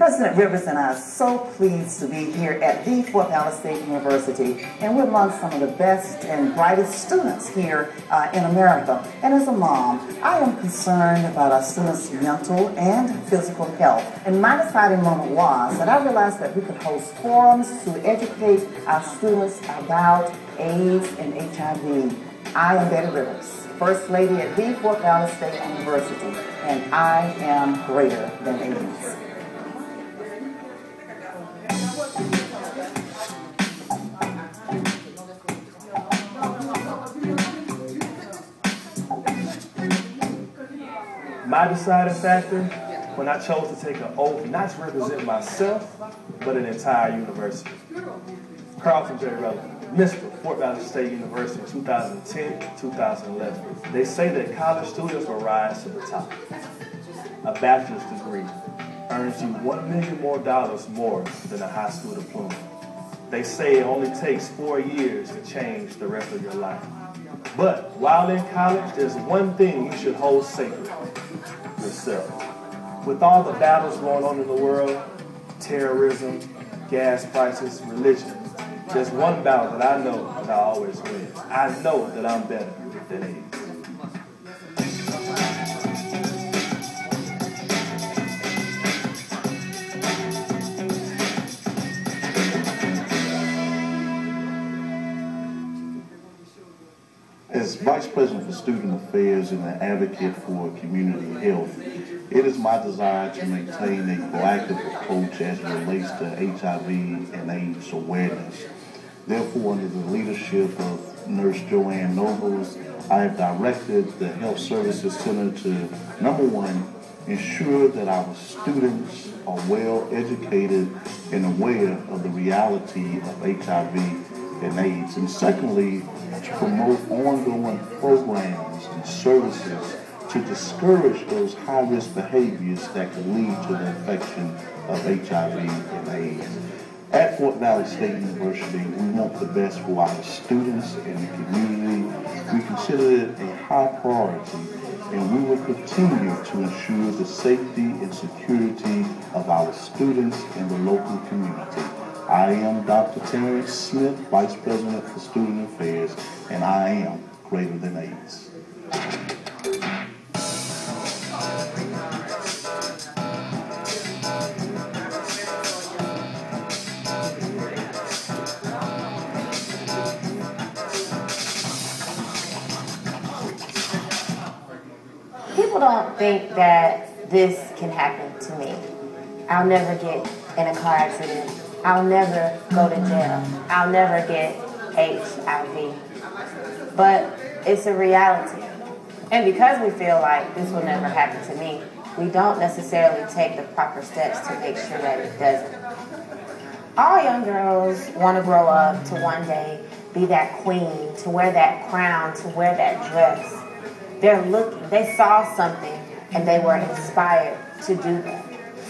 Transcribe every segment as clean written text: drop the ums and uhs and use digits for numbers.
President Rivers and I are so pleased to be here at the Fort Valley State University, and we're among some of the best and brightest students here in America. And as a mom, I am concerned about our students' mental and physical health. And my deciding moment was that I realized that we could host forums to educate our students about AIDS and HIV. I am Betty Rivers, First Lady at the Fort Valley State University, and I am greater than AIDS. My deciding factor when I chose to take an oath not to represent myself, but an entire university. Carlton J. Relevant, Mr. Fort Valley State University, 2010-2011. They say that college students will rise to the top. A bachelor's degree earns you $1 million more than a high school diploma. They say it only takes 4 years to change the rest of your life. But while in college, there's one thing you should hold sacred: yourself. With all the battles going on in the world, terrorism, gas prices, religion, there's one battle that I know that I always win. I know that I'm better than AIDS. As Vice President for Student Affairs and an advocate for community health, it is my desire to maintain a proactive approach as it relates to HIV and AIDS awareness. Therefore, under the leadership of Nurse Joanne Nobles, I have directed the Health Services Center to, number one, ensure that our students are well educated and aware of the reality of HIV and AIDS, and secondly, to promote ongoing programs and services to discourage those high-risk behaviors that can lead to the infection of HIV and AIDS. At Fort Valley State University, we want the best for our students and the community. We consider it a high priority, and we will continue to ensure the safety and security of our students and the local community. I am Dr. Terrence Smith, Vice President for Student Affairs, and I am greater than AIDS. People don't think that this can happen to me. I'll never get in a car accident. I'll never go to jail. I'll never get HIV. But it's a reality. And because we feel like this will never happen to me, we don't necessarily take the proper steps to make sure that it doesn't. All young girls want to grow up to one day be that queen, to wear that crown, to wear that dress. They're looking, they saw something, and they were inspired to do that.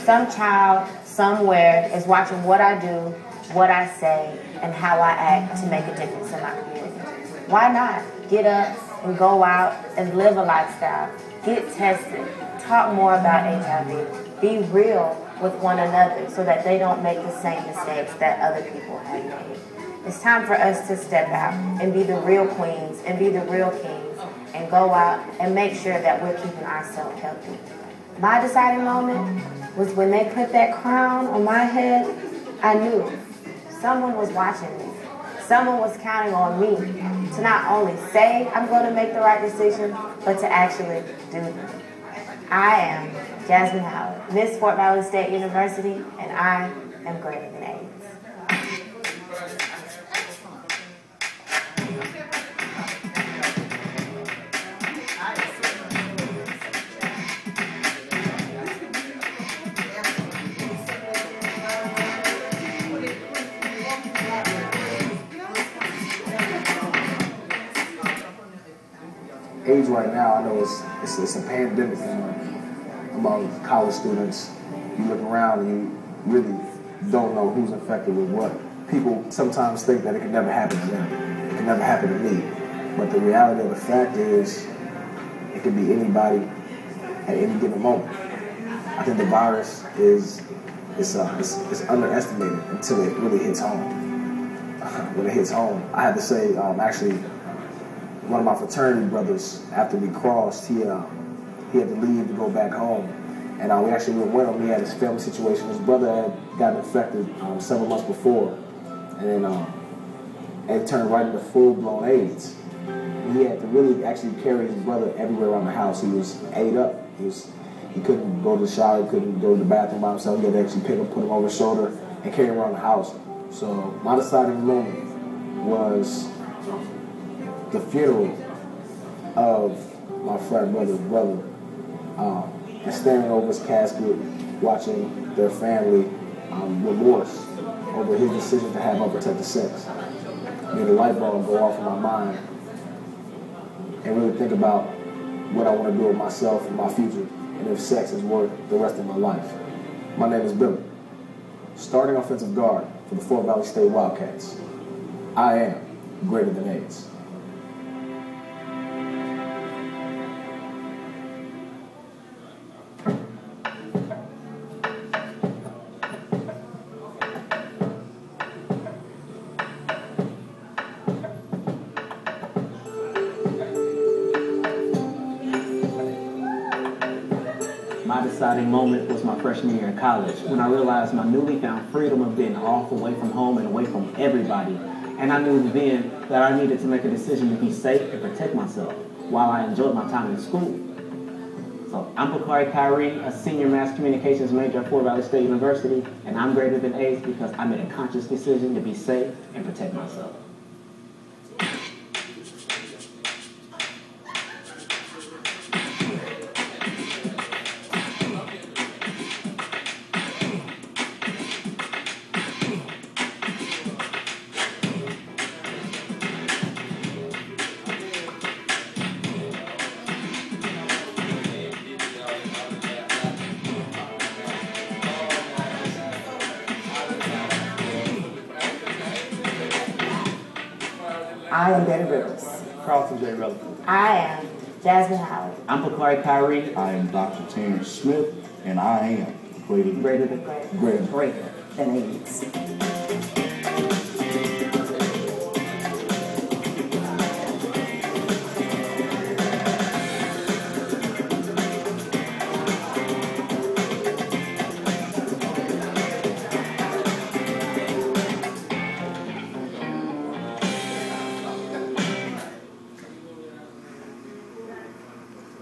Some child somewhere is watching what I do, what I say, and how I act to make a difference in my community. Why not get up and go out and live a lifestyle, get tested, talk more about HIV, be real with one another so that they don't make the same mistakes that other people have made. It's time for us to step out and be the real queens and be the real kings and go out and make sure that we're keeping ourselves healthy. My deciding moment was when they put that crown on my head. I knew someone was watching me. Someone was counting on me to not only say I'm going to make the right decision, but to actually do them. I am Jasmine Howard, Miss Fort Valley State University, and I am greater than AIDS. AIDS right now, I know it's a pandemic among college students. You look around and you really don't know who's infected with what. People sometimes think that it can never happen to them. It can never happen to me. But the reality of the fact is, it could be anybody at any given moment. I think the virus is it's underestimated until it really hits home. When it hits home, I had to say, actually, one of my fraternity brothers, after we crossed, he had to leave to go back home. And we actually went with him. He had his family situation. His brother had gotten infected several months before. And then it turned right into full-blown AIDS. He had to really actually carry his brother everywhere around the house. He was ate up. He couldn't go to the shower. He couldn't go to the bathroom by himself. He had to actually pick him, put him over his shoulder, and carry him around the house. So my deciding moment was the funeral of my frat brother's brother, and standing over his casket, watching their family remorse over his decision to have unprotected sex. Made a light bulb go off in my mind and really think about what I want to do with myself and my future, and if sex is worth the rest of my life. My name is Billy, starting offensive guard for the Fort Valley State Wildcats. I am greater than AIDS. My deciding moment was my freshman year in college, when I realized my newly found freedom of being off, away from home and away from everybody. And I knew then that I needed to make a decision to be safe and protect myself while I enjoyed my time in school. So I'm Bakari Kyrie, a senior mass communications major at Fort Valley State University, and I'm greater than AIDS because I made a conscious decision to be safe and protect myself. I am Betty Rivers. Carlton J. Rutherford. I am Jasmine Howard. I'm Bakari Kyrie. I am Dr. Terrence Smith, and I am greater than Greater than Greater than AIDS.